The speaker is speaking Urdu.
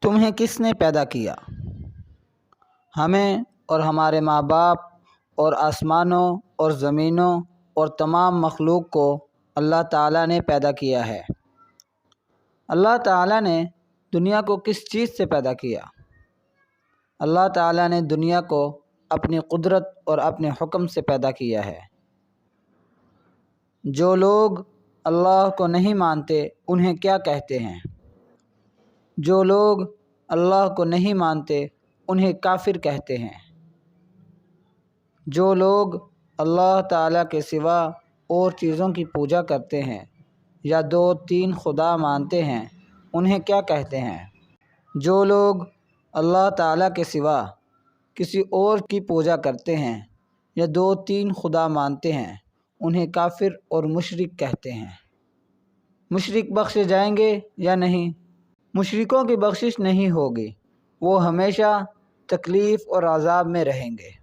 تمہیں کس نے پیدا کیا؟ ہمیں اور ہمارے ماں باپ اور آسمانوں اور زمینوں اور تمام مخلوق کو اللہ تعالیٰ نے پیدا کیا ہے۔ اللہ تعالیٰ نے دنیا کو کس چیز سے پیدا کیا؟ اللہ تعالیٰ نے دنیا کو اپنی قدرت اور اپنے حکم سے پیدا کیا ہے۔ جو لوگ اللہ کو نہیں مانتے انہیں کیا کہتے ہیں؟ جو لوگ اللہ کو نہیں مانتے انہیں کافر کہتے ہیں۔ جو لوگ اللہ تعالیٰ کے سوا اور چیزوں کی پوجا کرتے ہیں یا 2-3 خدا مانتے ہیں انہیں کیا کہتے ہیں؟ جو لوگ اللہ تعالیٰ کے سوا کسی اور کی پوجا کرتے ہیں یا 2-3 خدا مانتے ہیں انہیں کافر اور مشرک کہتے ہیں۔ مشرک بخشے جائیں گے یا نہیں؟ مشرکوں کی بخشش نہیں ہوگی، وہ ہمیشہ تکلیف اور عذاب میں رہیں گے۔